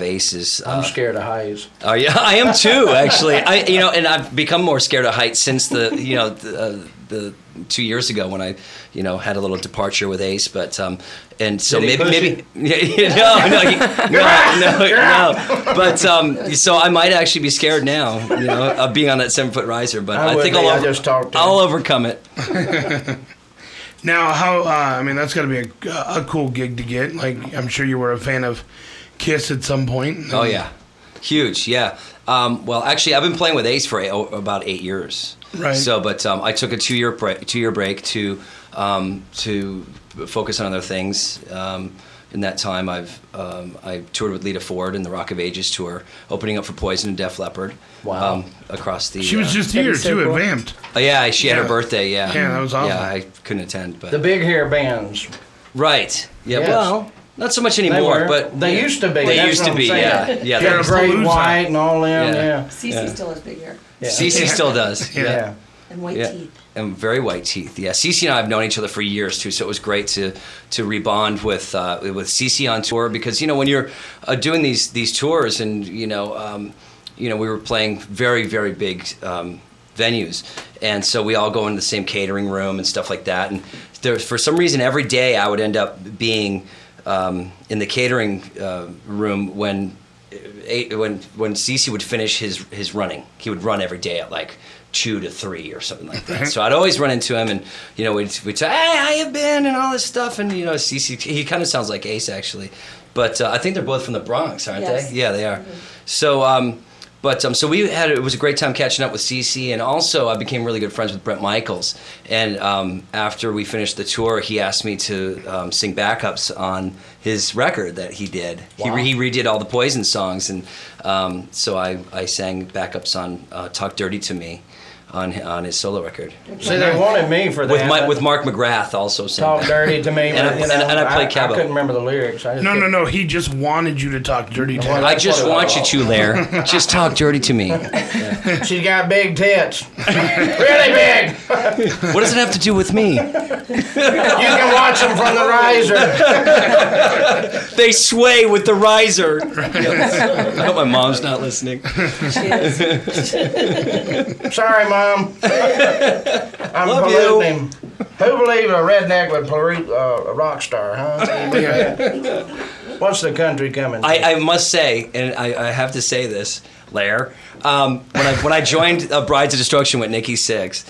Aces. I'm scared of heights. Oh yeah, I am too. Actually, and I've become more scared of heights since the 2 years ago when I had a little departure with Ace. But and so maybe no. But so I might actually be scared now, of being on that 7-foot riser. But I think I'll overcome it. Now, how? That's got to be a cool gig to get. Like, I'm sure you were a fan of Kiss at some point. Oh yeah, huge. Yeah. Well, actually, I've been playing with Ace for about 8 years. Right. So, but I took a 2-year break to focus on other things. In that time, I toured with Lita Ford in the Rock of Ages tour, opening up for Poison and Def Leppard. Wow. Across the. She was just here too at Vamped. Oh yeah, she had her birthday. Yeah. Yeah, that was awesome. Yeah, I couldn't attend, but The big hair bands. right. Yeah. Yes. Well, not so much anymore, but they used to be. They That's used what to I'm be. saying. Yeah. Hair gray, white, and all them. Yeah. Cece still has big hair. Yeah. Cece still does. Yeah. And white teeth. And very white teeth. Yeah, Cece and I have known each other for years too, so it was great to rebond with Cece on tour because when you're doing these tours and we were playing very, very big venues, and so we all go into the same catering room and stuff like that. And for some reason, every day I would end up being in the catering room when Cece would finish his running. He would run every day at like 2 to 3 or something like that. So I'd always run into him, and we'd say, "Hey, how you been?" and all this stuff. And Cece, he kind of sounds like Ace actually, but I think they're both from the Bronx, aren't they? Yeah, they are. So. So it was a great time catching up with Cece, and also I became really good friends with Bret Michaels. And after we finished the tour, he asked me to sing backups on his record that he did. Wow. He redid all the Poison songs, and so I sang backups on "Talk Dirty to Me" on his solo record. See, they wanted me for that. With Mark McGrath also sang. Talk dirty to me. and I played I Cabo. couldn't remember the lyrics. No. He just wanted you to talk dirty to him. I just want you to, Lair. Just talk dirty to me. She's got big tits. Really big. What does it have to do with me? You can watch them from the riser. They sway with the riser. I hope my mom's not listening. She is. Sorry, Mom. I'm Love polluting you. him. Who believes a redneck would pollute a rock star, huh? What's the country coming to? I must say, and I have to say this, Lair, when I joined Brides of Destruction with Nikki Sixx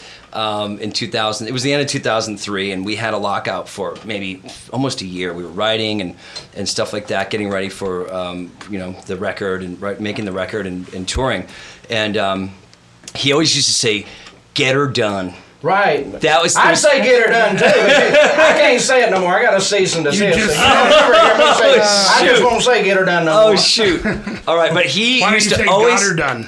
in 2000, it was the end of 2003, and we had a lockout for maybe almost a year. We were writing and stuff like that, getting ready for the record and making the record and touring, and he always used to say, "Get her done." Right. I'd say get her done too. I can't say it no more. I got a cease and desist. I just won't say get her done no more. Oh shoot! All right, but he Why used don't you to say always got her done.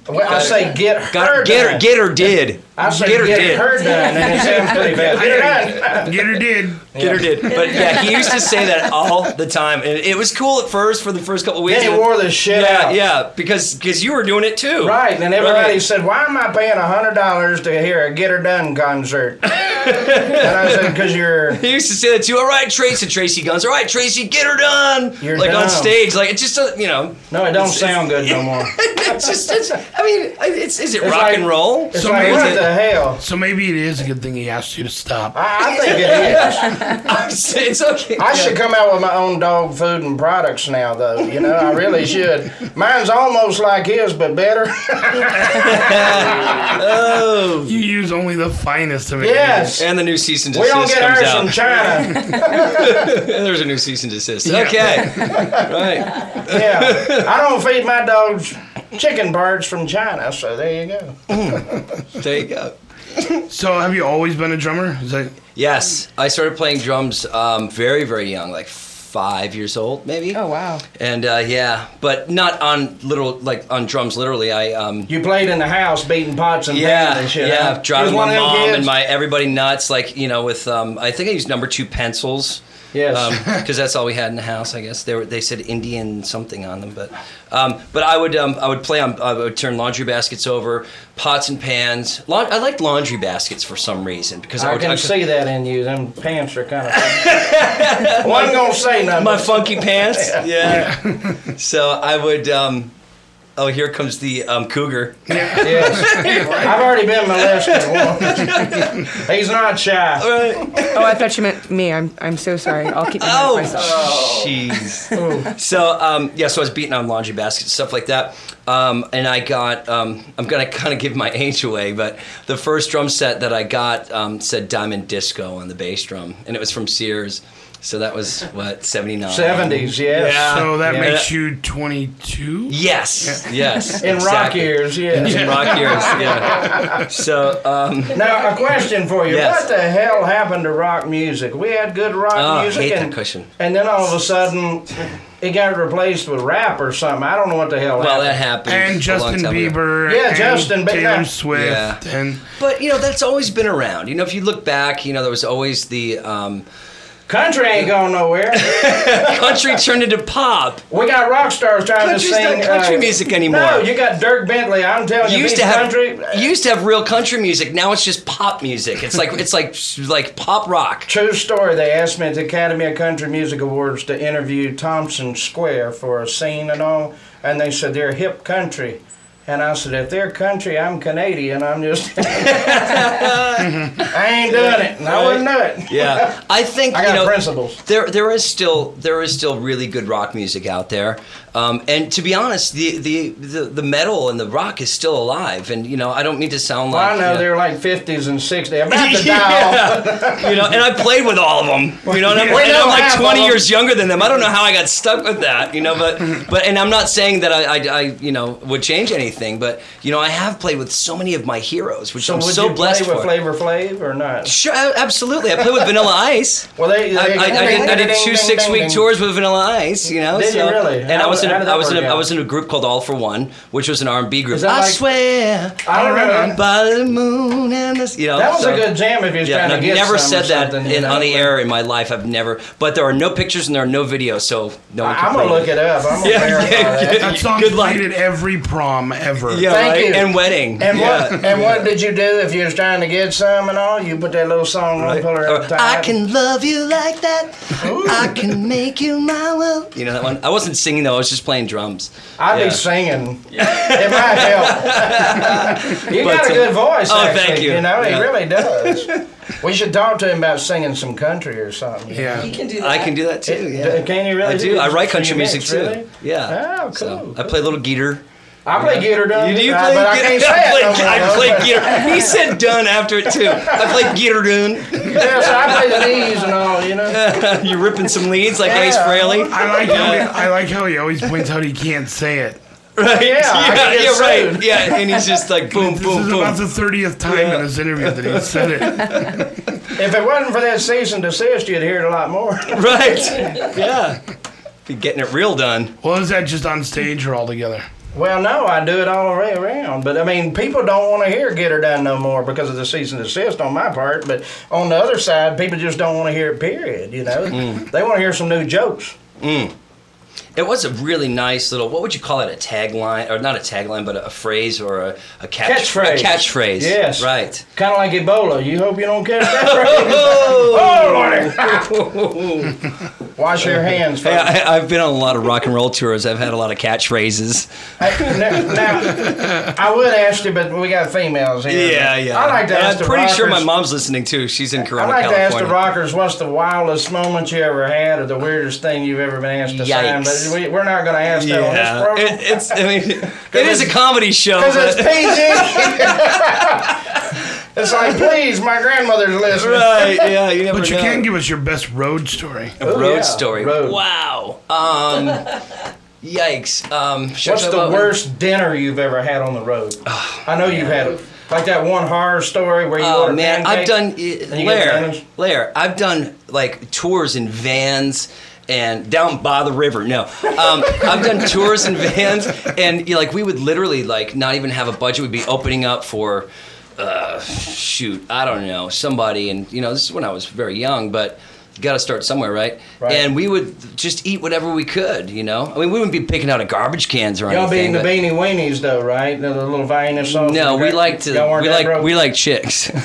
Well, I say get her done. Get her did. I say get her done, and it sounds pretty bad. Get her done. Get her did. Get her did. But yeah, he used to say that all the time, and it was cool at first for the first couple of weeks. Then he wore the shit out. Yeah, because you were doing it too. Right, and everybody said, "Why am I paying $100 to hear a Get Her Done concert?" And I said, "Because you're." He used to say that too. All right, Tracy Guns. All right, Tracy, get her done. You're like dumb. on stage, like it just No, it don't sound good no more. Is it rock and roll? It's like, what the hell? So maybe it is a good thing he asked you to stop. I think it is. It's okay. I should come out with my own dog food and products now, though. I really should. Mine's almost like his, but better. Oh. You use only the finest of it. Yes. And the new cease and We desist don't get comes ours out. from China. There's a new cease and desist. Okay. Right. Yeah. I don't feed my dogs chicken birds from China, so there you go. There you go. So have you always been a drummer? Is that... Yes. I started playing drums very, very young, like 5 years old, maybe. Oh, wow. And but not on on drums literally. You played in the house beating pots and pans and shit. Yeah, driving one my of them mom kids? and everybody nuts, with I think I used number 2 pencils. Yes. Because that's all we had in the house, I guess. They said Indian something on them, but I would play on. I would turn laundry baskets over, pots and pans. I liked laundry baskets for some reason because I can see that in you. Them pants are kind of. I wasn't gonna say nothing. My funky pants. Yeah. So I would. Oh, here comes the cougar. Yes. I've already been molested once. He's not shy. Right. Oh, I thought you meant me. I'm so sorry. I'll keep my hand myself. Jeez. So so I was beating on laundry baskets, stuff like that. And I got, I'm gonna kind of give my age away, but the first drum set that I got said Diamond Disco on the bass drum, and it was from Sears. So that was, what, 79? 70s, yes. Yeah. So that makes you 22? Yes, yes. In exactly. rock years, yes. In rock years, yeah. So, Now, a question for you. Yes. What the hell happened to rock music? We had good rock music. I hate that cushion. And then all of a sudden, it got replaced with rap or something. I don't know what the hell well, that happened. happened And a Justin long time ago. Bieber. Yeah, and Justin Bieber. Taylor Swift. Yeah. And But, that's always been around. If you look back, there was always the... Country ain't going nowhere. country turned into pop. We got rock stars trying Country's to sing not country music anymore. No, you got Dirk Bentley. I'm telling you, You used he's to have country. you used to have real country music. Now it's just pop music. It's like pop rock. True story. They asked me at the Academy of Country Music Awards to interview Thompson Square for a scene and all, and they said they're hip country. And I said, if they're country, I'm Canadian. I'm just... I ain't doing it. And I wouldn't do it. Yeah, I think I got principles. There is still really good rock music out there, and to be honest, the metal and the rock is still alive. And I don't mean to sound like I know they're like 50s and 60s. About to die. yeah. And I played with all of them. And I'm like 20 years younger than them. I don't know how I got stuck with that. But and I'm not saying that I would change anything. But I have played with so many of my heroes, which I'm so blessed for. Would you play with Flavor Flav or not? Sure, absolutely. I played with Vanilla Ice. Well, I did 2 6-week tours with Vanilla Ice. Did you really? And I was in a group called All for One, which was an R&B group. I swear, I remember by the moon and the that was a good jam if you was trying to get I've never some said or that something, on the air in my life. I've never. But there are no pictures and there are no videos, so no one can I'm play gonna look it up. I'm gonna verify that. that song's played at every prom ever. Yeah, Thank right? you. And wedding. And what did you do if you was trying to get some and all? You put that little song on, pull her up tight. I can love you like that. I can make you my will. You know that one? I wasn't singing though. I was just playing drums. I'd be singing. It might help. You got a good voice. Oh, actually, thank you. He really does. We should talk to him about singing some country or something. Yeah. You can do that. I can do that too. Yeah. Can you really? I do. I write So you country music mix, too. really? Yeah. Oh, cool. So I play a little guitar. I play guitar, done. You do but play I can't say it no more, I play but- guitar. He said done after it too. I play guitar done. Yeah, so I play the knees and all, You're ripping some leads like Yeah. Ace Frehley. I like how he always points out he can't say it. Right? Yeah, I can get right. sued. Yeah, and he's just like boom, This boom, is boom. about the 30th time in this interview that he said it. If it wasn't for that cease and desist, you'd hear it a lot more. Right. Yeah. Be getting it real done. Well, is that just on stage or all together? Well, no, I do it all the way around. But, I mean, people don't want to hear Get Her Done no more because of the cease and desist on my part. But on the other side, people just don't want to hear it, period, They want to hear some new jokes. It was a really nice little, what would you call it, a tagline, or not a tagline, but a phrase or a Catchphrase. A catchphrase. Yes. Right. Kind of like Ebola. You hope you don't catch that phrase. Oh, Lordy. Wash your hands, Hey, folks. I've been on a lot of rock and roll tours. I've had a lot of catchphrases. Now, I would ask you, but we got females here. Yeah. I like to And ask I'm the pretty sure my rockers- mom's listening too. She's in I Corona, like to ask California. the rockers, what's the wildest moment you ever had, or the weirdest thing you've ever been asked to sign? Yikes. But we're not going to ask that on this Yeah, program. it is a comedy show. Because it's but- PG. It's like, please, my grandmother's listening. Right, yeah, you never But you know. can give us your best road story. A road yeah, story. road. Wow. Yikes. What's the worst dinner you've ever had on the road? I know you've had like that one horror story where you Oh order man, I've pancakes done and you get bananas? Lair. I've done like tours in vans and down by the river. No, I've done tours in vans, and we would literally not even have a budget. We'd be opening up for, I don't know, somebody, and this is when I was very young, but You got to start somewhere, right? Right. And we would just eat whatever we could, you know? I mean, we wouldn't be picking out of garbage cans or Y'all anything. being the beanie weenies though, right? The little Vienna sauce. No, we like we like chicks. And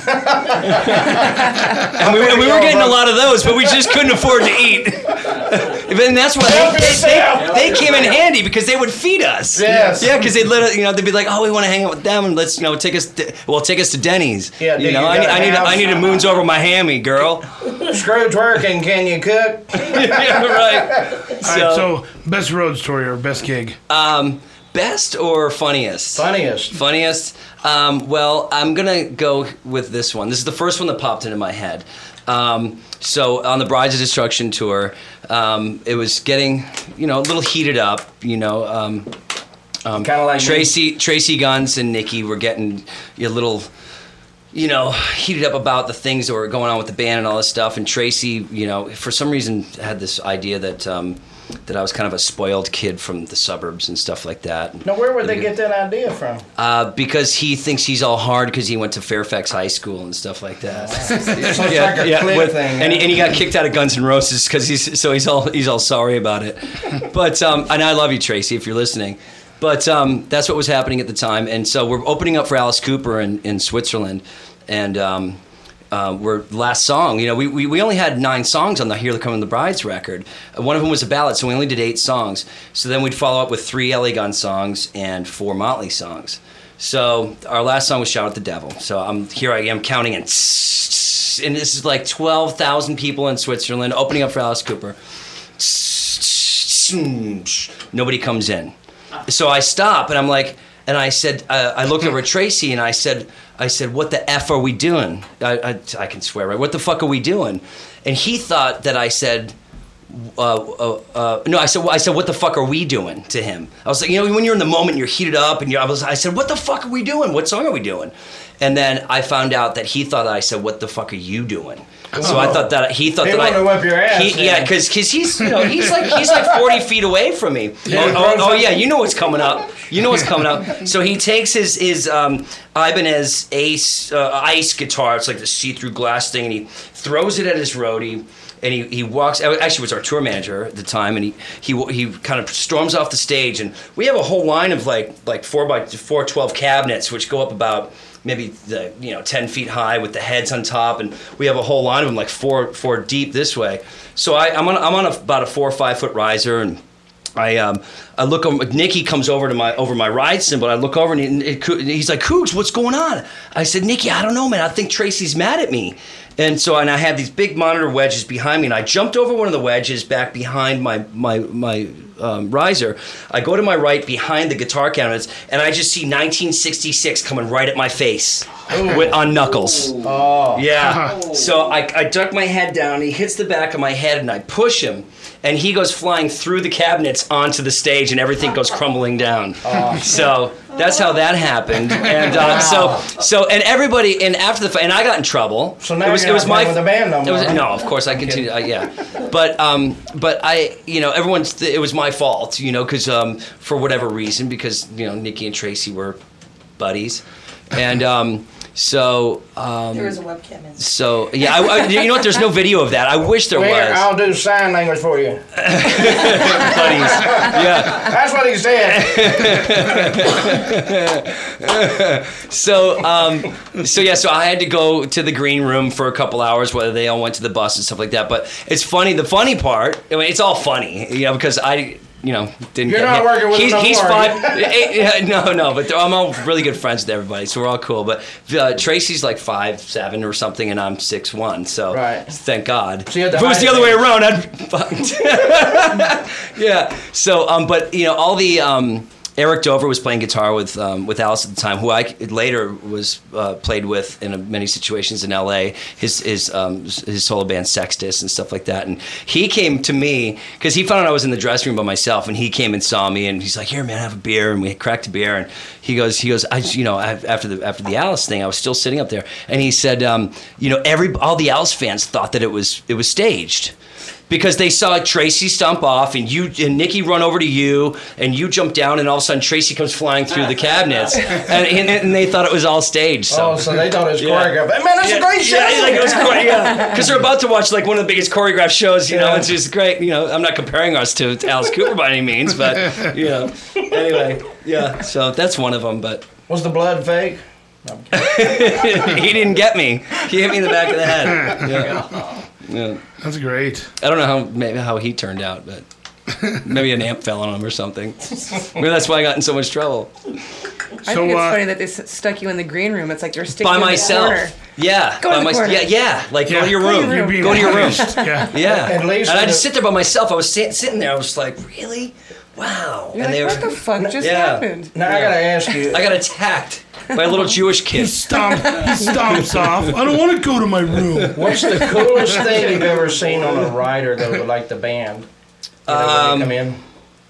we were getting a lot of those, but we just couldn't afford to eat. And that's why they came in handy because they would feed us. Yes. Yeah, because they'd be like, oh, we want to hang out with them, and let's take us to Denny's. Yeah, I need a moons over my hammy, girl. Scrooge working, can you cook? Yeah, right. All right, so best road story or best gig? Best or funniest? Funniest. Well, I'm gonna go with this one. This is the first one that popped into my head. So on the Brides of Destruction tour, it was getting, a little heated up. Kind of like Tracy Guns and Nikki were getting a little, heated up about the things that were going on with the band and all this stuff. And Tracy, for some reason had this idea that I was kind of a spoiled kid from the suburbs and stuff like that. Now, where would they get that idea from? Because he thinks he's all hard because he went to Fairfax High School and stuff like that. It's like a clip thing. And he got kicked out of Guns N' Roses because he's all sorry about it. But and I love you, Tracy, if you're listening. But that's what was happening at the time, and so we're opening up for Alice Cooper in Switzerland, and we're last song. We only had 9 songs on the Here Come the Brides record. One of them was a ballad, so we only did 8 songs. So then we'd follow up with 3 LA Gun songs and 4 Motley songs. So our last song was Shout at the Devil. So here I am counting and this is like 12,000 people in Switzerland opening up for Alice Cooper. Nobody comes in. So I stop and I'm like, and I said, I looked over at Tracy and I said, what the F are we doing? I can swear, right? What the fuck are we doing? And he thought that I said, no, I said, what the fuck are we doing to him? I was like, when you're in the moment, you're heated up, and I said, what the fuck are we doing? What song are we doing? And then I found out that he thought that I said, what the fuck are you doing? So I thought that he thought he that wanted to whip your ass. Yeah, because he's like 40 feet away from me. Oh yeah, you know what's coming up. So he takes his Ibanez Ice guitar. It's like the see-through glass thing, and he throws it at his roadie. And he walks. Actually, was our tour manager at the time, and he kind of storms off the stage. And we have a whole line of like 4x4 12 cabinets, which go up about maybe 10 feet high with the heads on top, and we have a whole line of them like four deep this way. So I'm on about a 4 or 5 foot riser, and I look over. Nicky comes over my ride cymbal. I look over and he's like, "Coogs, what's going on?" I said, "Nicky, I don't know, man. I think Tracy's mad at me." And I had these big monitor wedges behind me, and I jumped over one of the wedges back behind my riser. I go to my right behind the guitar cabinets, and I just see 1966 coming right at my face on knuckles. Oh. Yeah. So I duck my head down, he hits the back of my head, and I push him, and he goes flying through the cabinets onto the stage, and everything goes crumbling down. Oh. So that's how that happened. And and everybody, and after the and I got in trouble. So now it was my with the band no more. No, of course I continued. Yeah, but I, it was my fault, because for whatever reason, because Nicky and Tracy were buddies, and So there was a webcam in. So yeah, you know what? There's no video of that. I wish there was. I'll do sign language for you. Buddies. Yeah. That's what he said. So I had to go to the green room for a couple hours, whether they all went to the bus and stuff like that. But it's funny. The funny part, I mean, it's all funny, because I. Didn't You're get not hit. working with him no He's more. 5. No, but I'm all really good friends with everybody, so we're all cool. But Tracy's like 5'7" or something, and I'm 6'1", so right. Thank God. So if it was the other way around, I'd yeah. So but all the Eric Dover was playing guitar with Alice at the time, who I later was played with in many situations in L.A. His solo band Sextus and stuff like that, and he came to me because he found out I was in the dressing room by myself, and he came and saw me, and he's like, "Here, man, have a beer," and we cracked a beer, and he goes, after the Alice thing, I was still sitting up there, and he said, all the Alice fans thought that it was staged. because they saw Tracy stomp off, and Nikki run over to you, and you jump down, and all of a sudden Tracy comes flying through the cabinets, and they thought it was all staged. So. Oh, so they thought it was choreographed. Hey, man, that's a great show. Yeah, like it was because they're about to watch like one of the biggest choreographed shows. You know, it's just great. You know, I'm not comparing us to Alice Cooper by any means, but you know, anyway, yeah. So that's one of them, but. Was the blood fake? He didn't get me. He hit me in the back of the head. Yeah. That's great. I don't know how he turned out, but maybe an amp fell on him or something. Maybe that's why I got in so much trouble. I think it's funny that they stuck you in the green room. It's like they're sticking by you in myself. the corner. Yeah, Go in the corner. Yeah. Like go to your room. Go to your room. Yeah. At least and I just sit there by myself. I was sitting there. I was like, really? Wow. You're and like, what the fuck just happened? Now I gotta ask you. I got attacked by a little Jewish kid. He stomps off. I don't want to go to my room. What's the coolest thing you've ever seen on a rider, though, like the band? You know, when they come in?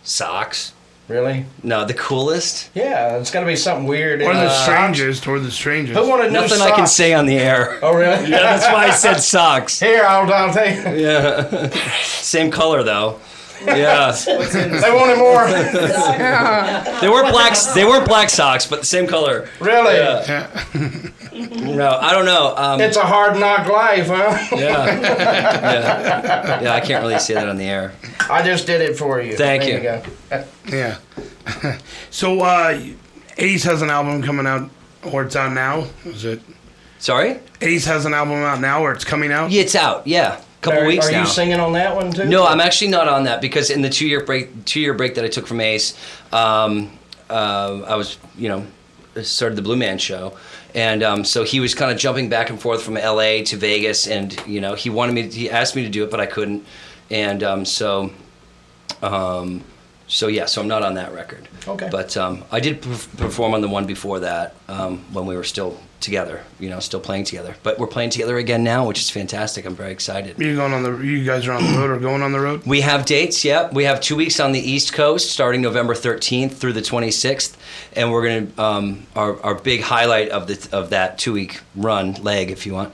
Socks. Really? No, the coolest? Yeah, it's got to be something weird. Or the strangest. Or the strangest. Who wanted Nothing socks? I can say on the air. Oh, really? Yeah, that's why I said socks. Here, I'll take it. Yeah. Same color, though. Yeah. They wanted more. They weren't black socks, but the same color. Really? Yeah. No, I don't know. It's a hard knock life, huh? Yeah. Yeah, I can't really say that on the air. I just did it for you. Thank there you. You go. Yeah. So, Ace has an album coming out, or it's out now. Is it? Sorry? Ace has an album out now, or it's coming out? Yeah, it's out. Yeah. Couple weeks now. Are you singing on that one too? No, I'm actually not on that because in the two-year break that I took from Ace, I was, started the Blue Man Show, and so he was kind of jumping back and forth from L.A. to Vegas, and he asked me to do it, but I couldn't, and so I'm not on that record. Okay. But I did perform on the one before that when we were still together, still playing together. But we're playing together again now, which is fantastic. I'm very excited. You guys are on the road or going on the road? We have dates, yeah. We have 2 weeks on the East Coast, starting November 13th through the 26th, and we're gonna our big highlight of that 2-week leg, if you want,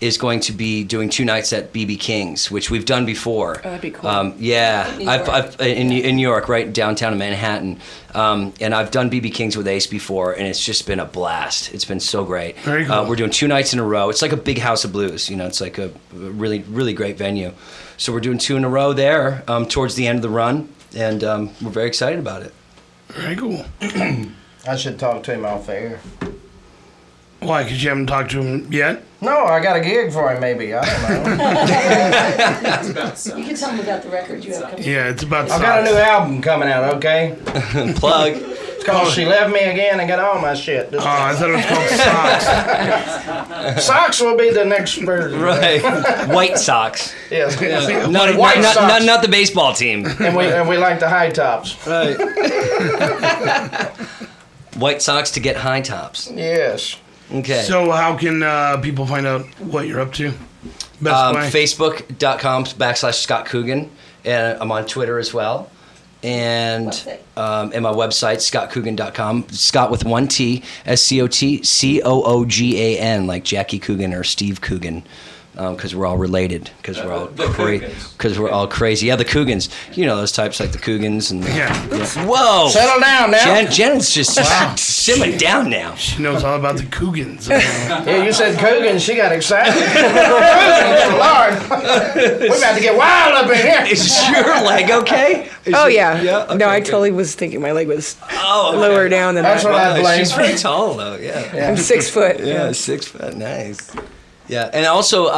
is going to be doing 2 nights at BB King's, which we've done before. Oh, that'd be cool. Yeah, I've in New York, right downtown in Manhattan, and I've done BB King's with Ace before, and it's just been a blast. It's been so great. Very cool. We're doing 2 nights in a row. It's like a big house of blues. It's like a really, really great venue. So we're doing 2 in a row there towards the end of the run, and we're very excited about it. Very cool. I should talk to him off air. Why? Because you haven't talked to him yet? No, I got a gig for him. Maybe I don't know. You can tell them about the record you have coming. Yeah, it's about. I've got a new album coming out. Okay. Plug. It's called "She Left Me Again and Got All My Shit." Oh, I thought it was called Socks. Socks will be the next version. Right. White socks. Yes. Not the baseball team. And we like the high tops. Right. White socks to get high tops. Yes. Okay. So how can people find out what you're up to? Best way? Facebook.com/Scot Coogan. And I'm on Twitter as well. And my website, ScotCoogan.com. Scott with 1 T, ScotCoogan, like Jackie Coogan or Steve Coogan. Because we're all related. Because we're all crazy. Yeah, the Coogans. Those types like the Coogans and. Yeah. Whoa! Settle down now. Jen's just simmer down now. She knows all about the Coogans. Yeah, you said Coogan. She got excited. Lord, we're about to get wild up in here. Is your leg okay? Yeah. Okay, no, I good. totally was thinking my leg was okay. lower down than That's that. what I blame. She's pretty tall though. Yeah. I'm 6 foot. Yeah, 6 foot. Nice. Yeah, and also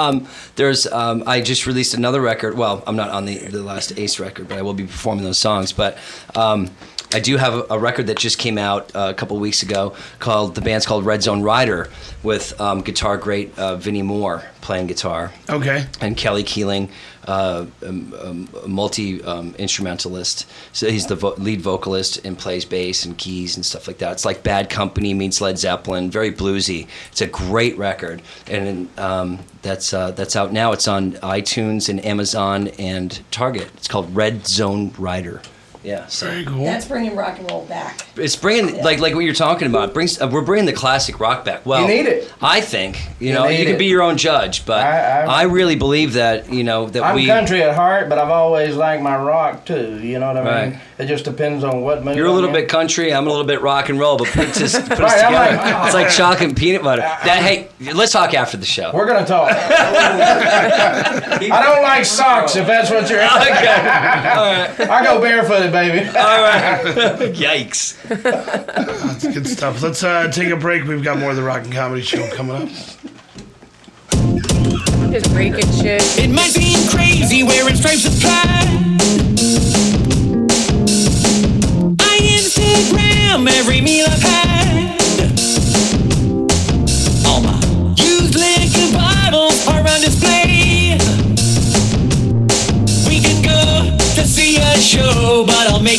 there's I just released another record. Well, I'm not on the last Ace record, but I will be performing those songs. But I do have a record that just came out a couple of weeks ago the band's called Red Zone Rider with guitar great Vinnie Moore playing guitar. Okay. And Kelly Keeling, multi-instrumentalist. So he's the lead vocalist and plays bass and keys and stuff like that. It's like Bad Company meets Led Zeppelin, very bluesy. It's a great record. And that's out now. It's on iTunes and Amazon and Target. It's called Red Zone Rider. Yeah, so Very cool. That's bringing rock and roll back. it's bringing like what you're talking about. It brings we're bringing the classic rock back. Well, You need it. I think you need can it. be your own judge, but I really believe that that I'm we. country at heart, but I've always liked my rock too. You know what I mean? Right. It just depends on what mood You're a I'm little in. bit country. I'm a little bit rock and roll, but put us Right, together. I'm It's like chocolate and peanut butter. Hey, let's talk after the show. We're gonna talk. I don't like socks, if that's what you're. Okay. I go barefooted, baby. All right. Yikes. That's good stuff. Let's take a break. We've got more of the Rock and Comedy Show coming up. Just breaking shit. It might seem crazy wearing stripes of pride. I Instagram every meal I've had. All my used liquor bottles are on display. We can go to see a show, but I'll make